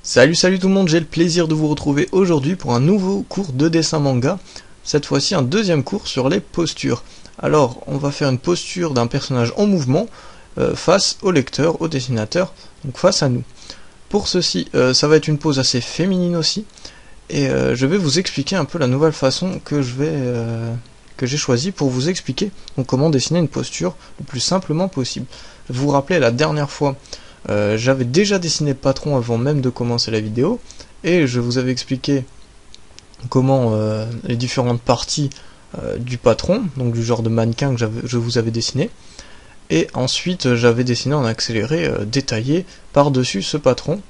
Salut tout le monde, j'ai le plaisir de vous retrouver aujourd'hui pour un nouveau cours de dessin manga. Cette fois-ci un deuxième cours sur les postures. Alors on va faire une posture d'un personnage en mouvement face au lecteur, au dessinateur, donc face à nous. Pour ceci, ça va être une pose assez féminine aussi. Et je vais vous expliquer un peu la nouvelle façon que j'ai choisie pour vous expliquer donc, comment dessiner une posture le plus simplement possible. Vous vous rappelez la dernière fois, j'avais déjà dessiné le patron avant même de commencer la vidéo, et je vous avais expliqué comment les différentes parties du patron, donc du genre de mannequin que je vous avais dessiné, et ensuite j'avais dessiné en accéléré, détaillé par-dessus ce patron,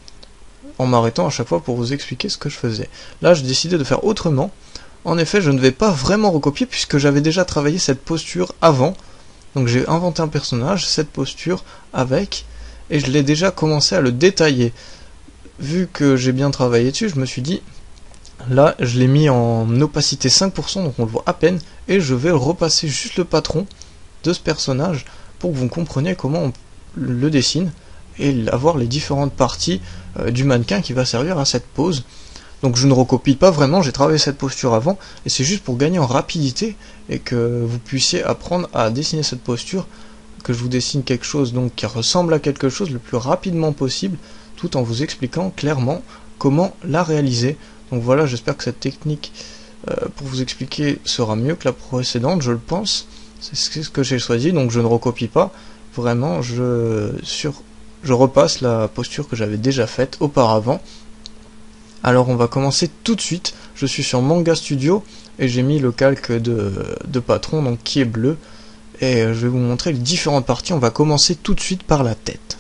en m'arrêtant à chaque fois pour vous expliquer ce que je faisais. Là j'ai décidé de faire autrement. En effet, je ne vais pas vraiment recopier puisque j'avais déjà travaillé cette posture avant, donc j'ai inventé un personnage, cette posture avec, et je l'ai déjà commencé à le détailler. Vu que j'ai bien travaillé dessus, je me suis dit, là je l'ai mis en opacité 5%, donc on le voit à peine, et je vais repasser juste le patron de ce personnage pour que vous compreniez comment on le dessine et avoir les différentes parties du mannequin qui va servir à cette pose. Donc je ne recopie pas vraiment, j'ai travaillé cette posture avant, et c'est juste pour gagner en rapidité et que vous puissiez apprendre à dessiner cette posture, que je vous dessine quelque chose donc qui ressemble à quelque chose le plus rapidement possible, tout en vous expliquant clairement comment la réaliser. Donc voilà, j'espère que cette technique pour vous expliquer sera mieux que la précédente, je le pense. C'est ce que j'ai choisi, donc je ne recopie pas, vraiment je repasse la posture que j'avais déjà faite auparavant. Alors on va commencer tout de suite. Je suis sur Manga Studio et j'ai mis le calque de patron donc qui est bleu, et je vais vous montrer les différentes parties. On va commencer tout de suite par la tête.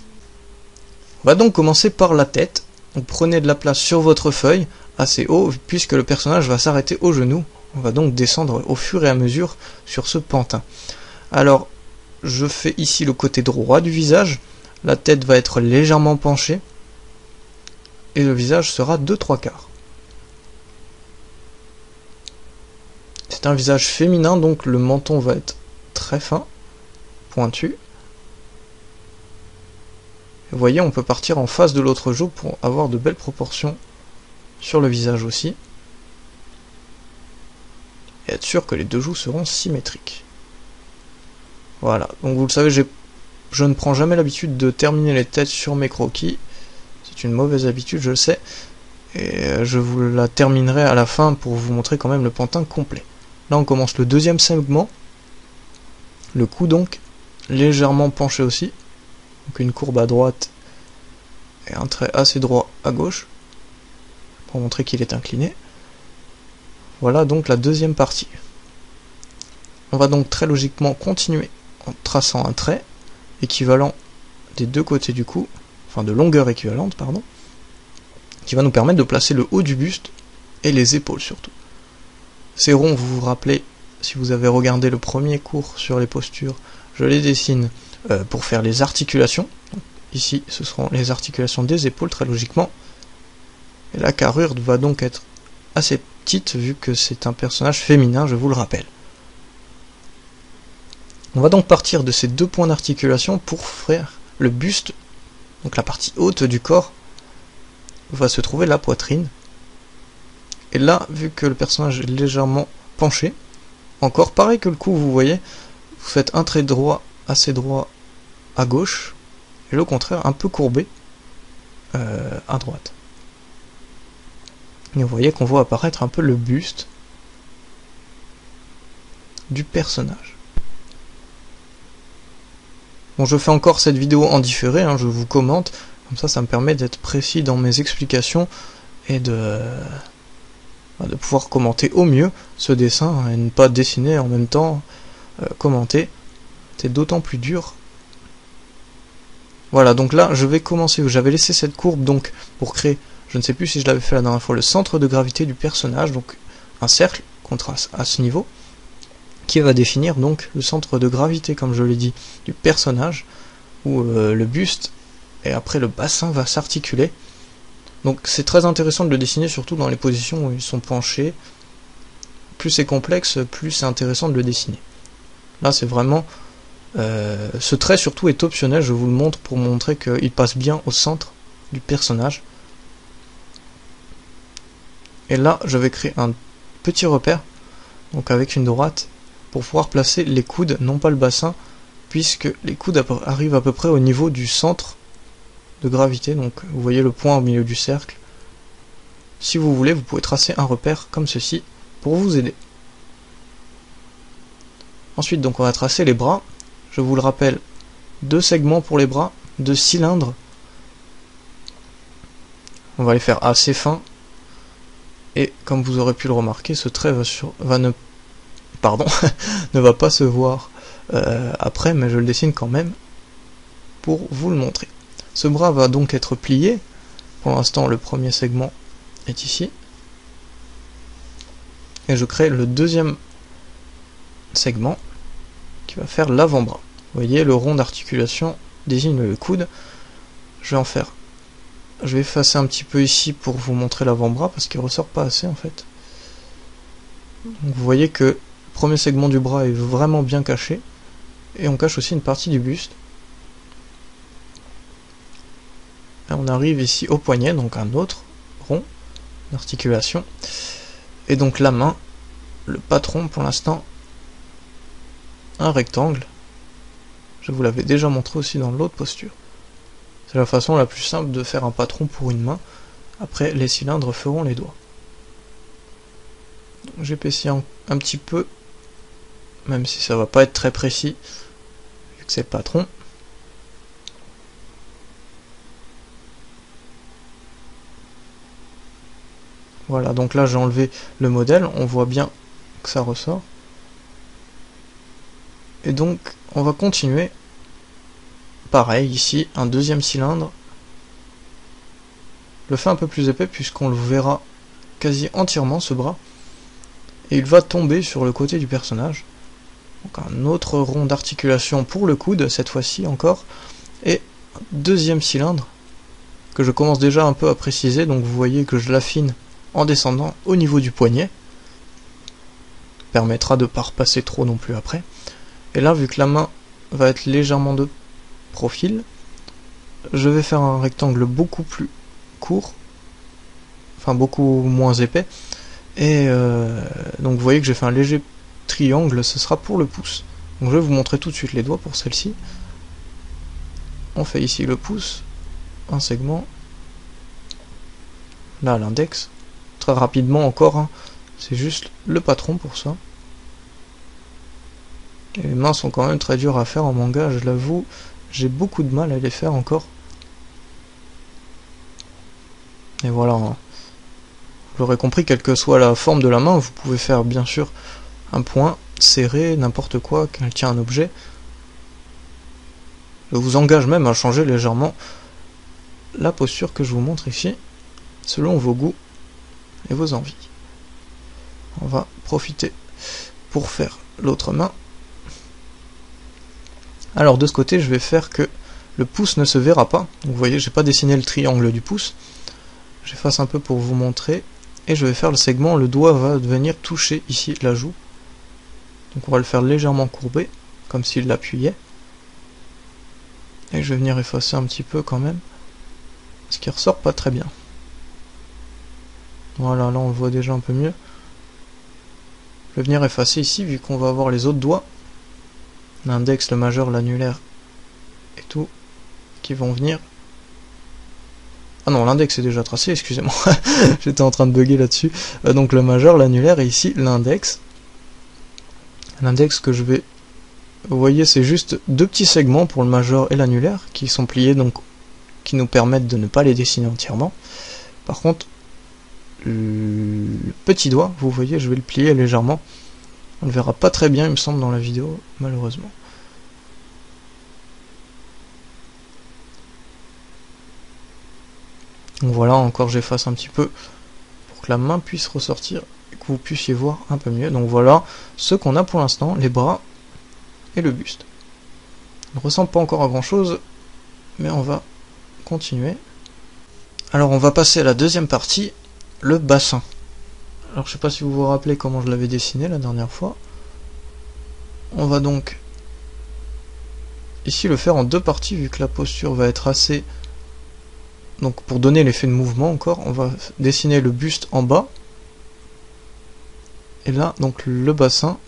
On va donc commencer par la tête. Donc prenez de la place sur votre feuille assez haut puisque le personnage va s'arrêter au genou. On va donc descendre au fur et à mesure sur ce pantin. Alors je fais ici le côté droit du visage. La tête va être légèrement penchée et le visage sera de 3/4. C'est un visage féminin, donc le menton va être très fin, pointu. Vous voyez, on peut partir en face de l'autre joue pour avoir de belles proportions sur le visage aussi. Et être sûr que les deux joues seront symétriques. Voilà, donc vous le savez, je ne prends jamais l'habitude de terminer les têtes sur mes croquis. C'est une mauvaise habitude, je le sais. Et je vous la terminerai à la fin pour vous montrer quand même le pantin complet. Là on commence le deuxième segment. Le cou donc, légèrement penché aussi. Donc une courbe à droite et un trait assez droit à gauche. Pour montrer qu'il est incliné. Voilà donc la deuxième partie. On va donc très logiquement continuer en traçant un trait équivalent des deux côtés du cou, enfin de longueur équivalente, pardon, qui va nous permettre de placer le haut du buste et les épaules surtout. Ces ronds, vous vous rappelez, si vous avez regardé le premier cours sur les postures, je les dessine pour faire les articulations. Donc, ici, ce seront les articulations des épaules, très logiquement. Et la carrure va donc être assez petite, vu que c'est un personnage féminin, je vous le rappelle. On va donc partir de ces deux points d'articulation pour faire le buste, donc la partie haute du corps, va se trouver la poitrine. Et là, vu que le personnage est légèrement penché, encore pareil que le cou, vous voyez, vous faites un trait droit, assez droit à gauche, et le contraire, un peu courbé à droite. Et vous voyez qu'on voit apparaître un peu le buste du personnage. Bon, je fais encore cette vidéo en différé, hein, je vous commente, comme ça me permet d'être précis dans mes explications et de pouvoir commenter au mieux ce dessin et ne pas dessiner en même temps, commenter. C'est d'autant plus dur. Voilà, donc là je vais commencer, j'avais laissé cette courbe donc pour créer, je ne sais plus si je l'avais fait la dernière fois, le centre de gravité du personnage, donc un cercle qu'on trace à ce niveau, qui va définir donc le centre de gravité, comme je l'ai dit, du personnage, où le buste et après le bassin va s'articuler. Donc c'est très intéressant de le dessiner, surtout dans les positions où ils sont penchés. Plus c'est complexe, plus c'est intéressant de le dessiner. Là c'est vraiment... ce trait surtout est optionnel, je vous le montre pour montrer qu'il passe bien au centre du personnage. Et là, je vais créer un petit repère, donc avec une droite, pour pouvoir placer les coudes, non pas le bassin, puisque les coudes arrivent à peu près au niveau du centre de gravité. Donc vous voyez le point au milieu du cercle. Si vous voulez, vous pouvez tracer un repère comme ceci pour vous aider. Ensuite, donc on va tracer les bras. Je vous le rappelle, 2 segments pour les bras, 2 cylindres. On va les faire assez fins. Et comme vous aurez pu le remarquer, ce trait ne va pas se voir après, mais je le dessine quand même pour vous le montrer. Ce bras va donc être plié. Pour l'instant, le premier segment est ici. Et je crée le deuxième segment qui va faire l'avant-bras. Vous voyez, le rond d'articulation désigne le coude. Je vais effacer un petit peu ici pour vous montrer l'avant-bras parce qu'il ressort pas assez en fait. Donc vous voyez que le premier segment du bras est vraiment bien caché. Et on cache aussi une partie du buste. Et on arrive ici au poignet, donc un autre rond d'articulation. Et donc la main, le patron pour l'instant, un rectangle. Je vous l'avais déjà montré aussi dans l'autre posture. C'est la façon la plus simple de faire un patron pour une main. Après, les cylindres feront les doigts. J'épaissis un petit peu, même si ça va pas être très précis, vu que c'est le patron. Voilà, donc là j'ai enlevé le modèle, on voit bien que ça ressort. Et donc, on va continuer. Pareil, ici, un deuxième cylindre. Je le fais un peu plus épais puisqu'on le verra quasi entièrement, ce bras. Et il va tomber sur le côté du personnage. Donc un autre rond d'articulation pour le coude, cette fois-ci encore. Et un deuxième cylindre, que je commence déjà un peu à préciser. Donc vous voyez que je l'affine en descendant au niveau du poignet. Permettra de ne pas repasser trop non plus après. Et là, vu que la main va être légèrement de profil, je vais faire un rectangle beaucoup plus court, enfin beaucoup moins épais, et donc vous voyez que j'ai fait un léger triangle, ce sera pour le pouce. Donc je vais vous montrer tout de suite les doigts pour celle-ci. On fait ici le pouce, un segment, là l'index, très rapidement encore, hein, c'est juste le patron pour ça. Et les mains sont quand même très dures à faire en manga, je l'avoue, j'ai beaucoup de mal à les faire encore. Et voilà, hein. Vous l'aurez compris, quelle que soit la forme de la main, vous pouvez faire bien sûr un point serré, n'importe quoi, qu'elle tient un objet. Je vous engage même à changer légèrement la posture que je vous montre ici, selon vos goûts et vos envies. On va profiter pour faire l'autre main. Alors de ce côté, je vais faire que le pouce ne se verra pas. Donc, vous voyez, j'ai pas dessiné le triangle du pouce. J'efface un peu pour vous montrer. Et je vais faire le segment, le doigt va venir toucher ici la joue. Donc on va le faire légèrement courbé, comme s'il l'appuyait. Et je vais venir effacer un petit peu quand même, ce qui ressort pas très bien. Voilà, là on le voit déjà un peu mieux. Je vais venir effacer ici, vu qu'on va avoir les autres doigts. L'index, le majeur, l'annulaire et tout, qui vont venir. Ah non, l'index est déjà tracé, excusez-moi, j'étais en train de bugger là-dessus. Donc le majeur, l'annulaire et ici l'index. L'index que je vais... Vous voyez, c'est juste 2 petits segments pour le majeur et l'annulaire qui sont pliés, donc qui nous permettent de ne pas les dessiner entièrement. Par contre, le petit doigt, vous voyez, je vais le plier légèrement. On ne le verra pas très bien, il me semble, dans la vidéo, malheureusement. Donc voilà, encore j'efface un petit peu pour que la main puisse ressortir et que vous puissiez voir un peu mieux. Donc voilà ce qu'on a pour l'instant, les bras et le buste. On ne ressemble pas encore à grand chose, mais on va continuer. Alors on va passer à la deuxième partie, le bassin. Alors je sais pas si vous vous rappelez comment je l'avais dessiné la dernière fois. On va donc ici le faire en 2 parties, vu que la posture va être assez... Donc pour donner l'effet de mouvement encore, on va dessiner le buste en bas, Et là, donc le bassin,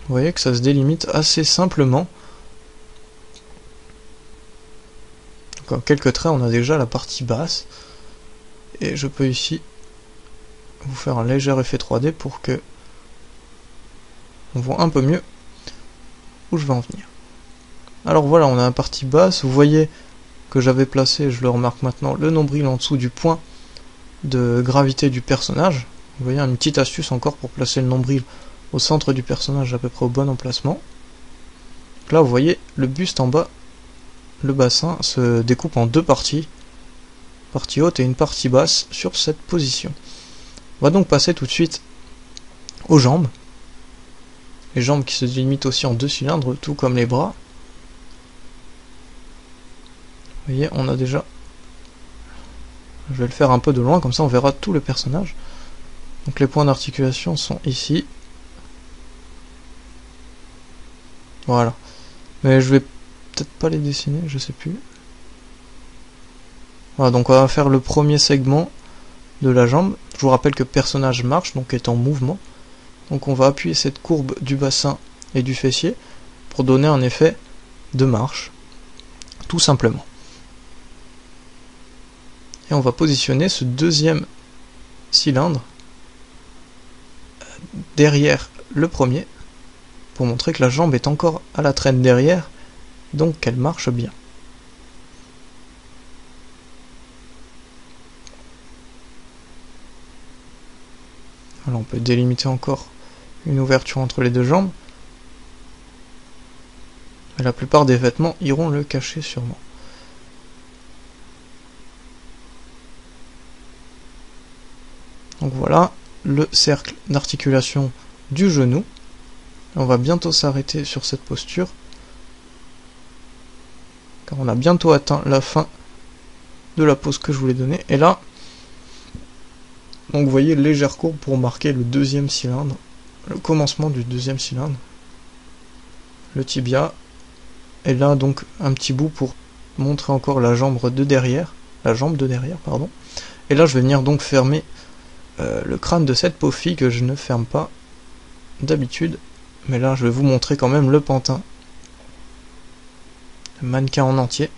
vous voyez que ça se délimite assez simplement. Donc, en quelques traits, on a déjà la partie basse. Et je peux ici vous faire un léger effet 3D pour que on voit un peu mieux où je vais en venir. Alors voilà, on a la partie basse. Vous voyez que j'avais placé, je le remarque maintenant, le nombril en dessous du point de gravité du personnage. Vous voyez, une petite astuce encore pour placer le nombril au centre du personnage, à peu près au bon emplacement. Donc là, vous voyez, le buste en bas, le bassin se découpe en deux parties, partie haute et une partie basse, sur cette position. On va donc passer tout de suite aux jambes. Les jambes qui se délimitent aussi en deux cylindres, tout comme les bras. Vous voyez, on a déjà... Je vais le faire un peu de loin, comme ça on verra tout le personnage. Donc les points d'articulation sont ici. Voilà. Mais je vais peut-être pas les dessiner, je sais plus. Voilà, donc on va faire le premier segment de la jambe. Je vous rappelle que personnage marche, donc est en mouvement. Donc on va appuyer cette courbe du bassin et du fessier pour donner un effet de marche, tout simplement. Et on va positionner ce deuxième cylindre derrière le premier pour montrer que la jambe est encore à la traîne derrière, donc qu'elle marche bien. Alors on peut délimiter encore une ouverture entre les deux jambes. Mais la plupart des vêtements iront le cacher sûrement. Donc voilà le cercle d'articulation du genou. On va bientôt s'arrêter sur cette posture, car on a bientôt atteint la fin de la pose que je voulais donner. Et là, donc vous voyez, légère courbe pour marquer le deuxième cylindre, le commencement du deuxième cylindre, le tibia. Et là donc un petit bout pour montrer encore la jambe de derrière, pardon. Et là je vais venir donc fermer le crâne de cette pauvre fille que je ne ferme pas d'habitude, mais là je vais vous montrer quand même le pantin, le mannequin en entier.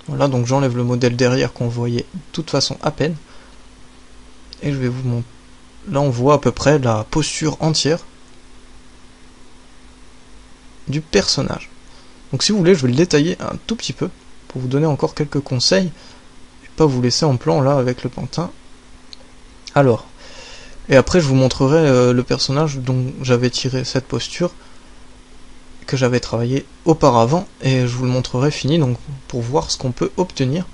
Voilà, donc j'enlève le modèle derrière qu'on voyait de toute façon à peine, et je vais vous montrer. Là on voit à peu près la posture entière du personnage. Donc si vous voulez, je vais le détailler un tout petit peu pour vous donner encore quelques conseils et pas vous laisser en plan là avec le pantin. Alors, et après je vous montrerai le personnage dont j'avais tiré cette posture, que j'avais travaillé auparavant, et je vous le montrerai fini, donc pour voir ce qu'on peut obtenir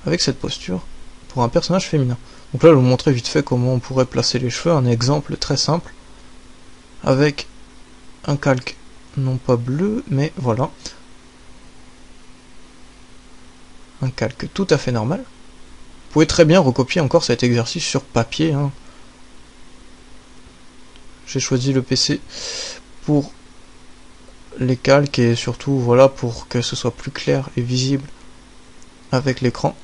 avec cette posture pour un personnage féminin. Donc là je vais vous montrer vite fait comment on pourrait placer les cheveux, un exemple très simple avec un calque non pas bleu, mais voilà, un calque tout à fait normal. Vous pouvez très bien recopier encore cet exercice sur papier, hein. J'ai choisi le PC pour les calques et surtout voilà pour que ce soit plus clair et visible avec l'écran.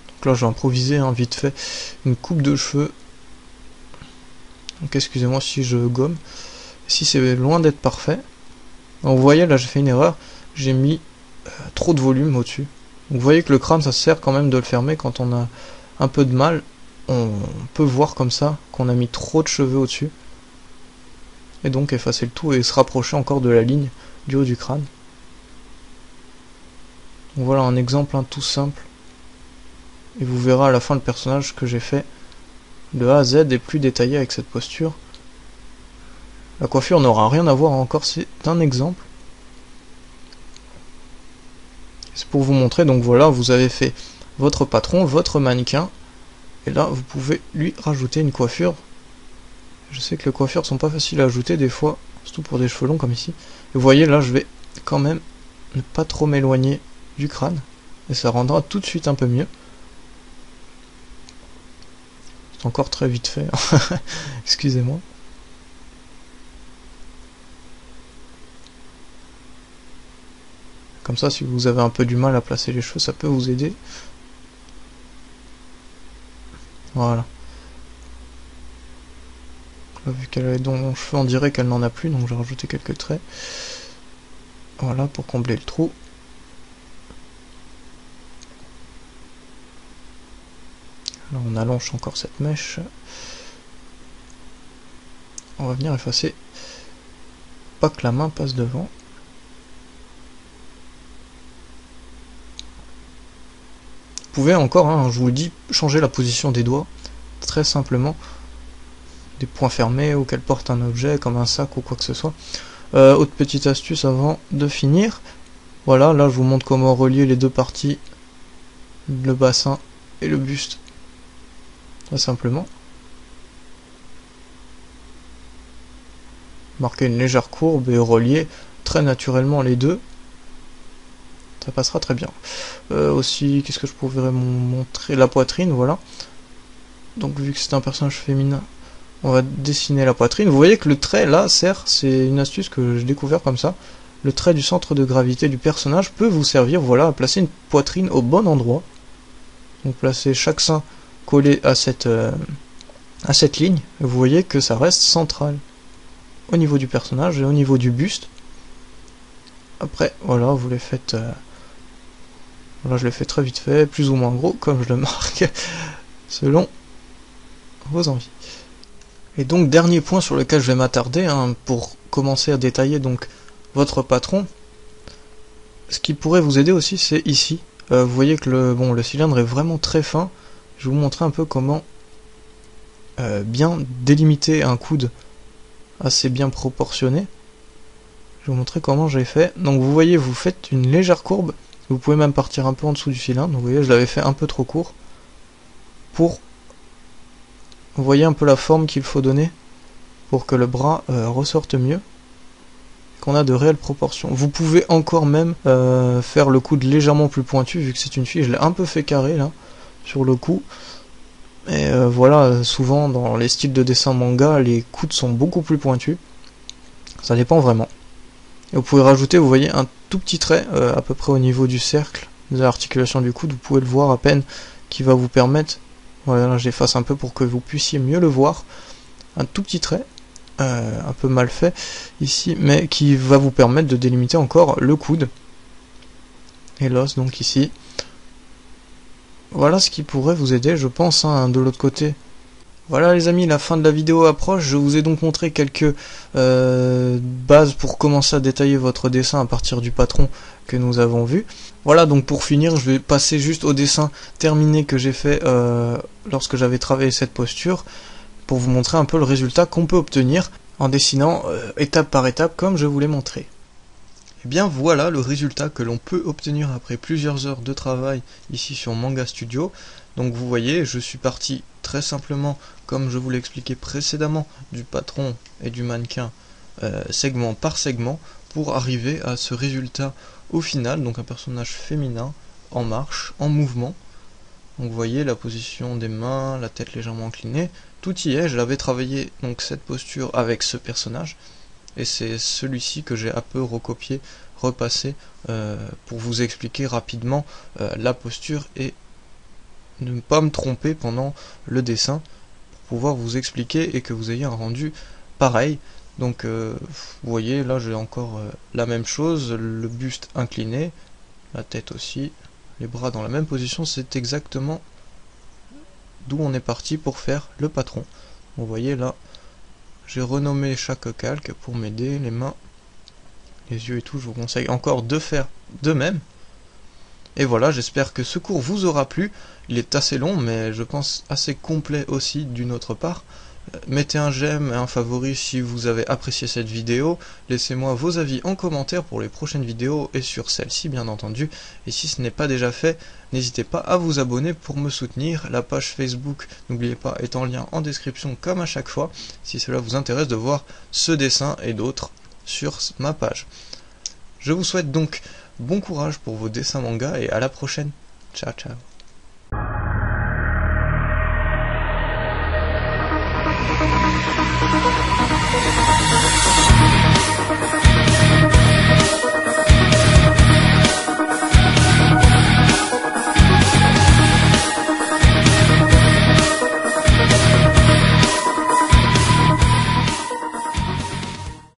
Donc là j'ai improvisé hein, vite fait une coupe de cheveux. Donc excusez-moi si je gomme, si c'est loin d'être parfait. Donc vous voyez là j'ai fait une erreur, j'ai mis trop de volume au-dessus. Donc vous voyez que le crâne ça sert quand même de le fermer quand on a un peu de mal. On peut voir comme ça qu'on a mis trop de cheveux au-dessus. Et donc effacer le tout et se rapprocher encore de la ligne du haut du crâne. Donc voilà un exemple tout simple. Et vous verrez à la fin le personnage que j'ai fait de A à Z est plus détaillé avec cette posture. La coiffure n'aura rien à voir encore, c'est un exemple. C'est pour vous montrer, donc voilà, vous avez fait votre patron, votre mannequin, et là vous pouvez lui rajouter une coiffure. Je sais que les coiffures sont pas faciles à ajouter des fois, surtout pour des cheveux longs comme ici. Et vous voyez là je vais quand même ne pas trop m'éloigner du crâne, et ça rendra tout de suite un peu mieux. C'est encore très vite fait, excusez-moi. Comme ça, si vous avez un peu du mal à placer les cheveux, ça peut vous aider. Voilà. Là, vu qu'elle est dans mon cheveu, on dirait qu'elle n'en a plus, donc j'ai rajouté quelques traits. Voilà, pour combler le trou. Alors on allonge encore cette mèche. On va venir effacer. Pas que la main passe devant. Vous pouvez encore, hein, je vous le dis, changer la position des doigts. Très simplement. Des points fermés ou qu'elle porte un objet comme un sac ou quoi que ce soit. Autre petite astuce avant de finir. Voilà, là je vous montre comment relier les deux parties. Le bassin et le buste. Très simplement. Marquer une légère courbe et relier très naturellement les deux. Ça passera très bien. Aussi, qu'est-ce que je pourrais montrer? La poitrine, voilà. Donc vu que c'est un personnage féminin, on va dessiner la poitrine. Vous voyez que le trait là, c'est une astuce que j'ai découvert comme ça. Le trait du centre de gravité du personnage peut vous servir, voilà, à placer une poitrine au bon endroit. Donc placer chaque sein collé à cette ligne. Et vous voyez que ça reste central au niveau du personnage et au niveau du buste. Après, voilà, vous les faites... Voilà, je l'ai fait très vite fait, plus ou moins gros, comme je le marque, selon vos envies. Et donc, dernier point sur lequel je vais m'attarder, hein, pour commencer à détailler donc votre patron. Ce qui pourrait vous aider aussi, c'est ici. Vous voyez que le cylindre est vraiment très fin. Je vais vous montrer un peu comment bien délimiter un coude assez bien proportionné. Je vais vous montrer comment j'ai fait. Donc vous voyez, vous faites une légère courbe. Vous pouvez même partir un peu en dessous du cylindre. Vous voyez, je l'avais fait un peu trop court. Pour... Vous voyez un peu la forme qu'il faut donner pour que le bras ressorte mieux. Qu'on a de réelles proportions. Vous pouvez encore même faire le coude légèrement plus pointu, vu que c'est une fille. Je l'ai un peu fait carré là, sur le cou. Et voilà, souvent dans les styles de dessin manga, les coudes sont beaucoup plus pointus. Ça dépend vraiment. Et vous pouvez rajouter, vous voyez, un tout petit trait, à peu près au niveau du cercle, de l'articulation du coude, vous pouvez le voir à peine, qui va vous permettre, voilà, là j'efface un peu pour que vous puissiez mieux le voir, un tout petit trait, un peu mal fait ici, mais qui va vous permettre de délimiter encore le coude, et l'os donc ici. Voilà ce qui pourrait vous aider, je pense, hein, de l'autre côté. Voilà les amis, la fin de la vidéo approche. Je vous ai donc montré quelques bases pour commencer à détailler votre dessin à partir du patron que nous avons vu. Voilà, donc pour finir, je vais passer juste au dessin terminé que j'ai fait lorsque j'avais travaillé cette posture, pour vous montrer un peu le résultat qu'on peut obtenir en dessinant étape par étape comme je vous l'ai montré. Et bien voilà le résultat que l'on peut obtenir après plusieurs heures de travail ici sur Manga Studio. Donc vous voyez, je suis parti très simplement, comme je vous l'ai expliqué précédemment, du patron et du mannequin segment par segment pour arriver à ce résultat au final, donc un personnage féminin en marche, en mouvement. Donc vous voyez la position des mains, la tête légèrement inclinée, tout y est. Je l'avais travaillé donc cette posture avec ce personnage. Et c'est celui-ci que j'ai un peu recopié, repassé, pour vous expliquer rapidement la posture et ne pas me tromper pendant le dessin, pour pouvoir vous expliquer et que vous ayez un rendu pareil. Donc vous voyez, là j'ai encore la même chose, le buste incliné, la tête aussi, les bras dans la même position, c'est exactement d'où on est parti pour faire le patron. Vous voyez là, j'ai renommé chaque calque pour m'aider, les mains, les yeux et tout, je vous conseille encore de faire de même. Et voilà, j'espère que ce cours vous aura plu. Il est assez long, mais je pense assez complet aussi d'une autre part. Mettez un j'aime et un favori si vous avez apprécié cette vidéo. Laissez-moi vos avis en commentaire pour les prochaines vidéos et sur celle-ci bien entendu. Et si ce n'est pas déjà fait, n'hésitez pas à vous abonner pour me soutenir. La page Facebook, n'oubliez pas, est en lien en description comme à chaque fois, si cela vous intéresse de voir ce dessin et d'autres sur ma page. Je vous souhaite donc bon courage pour vos dessins manga et à la prochaine. Ciao ciao.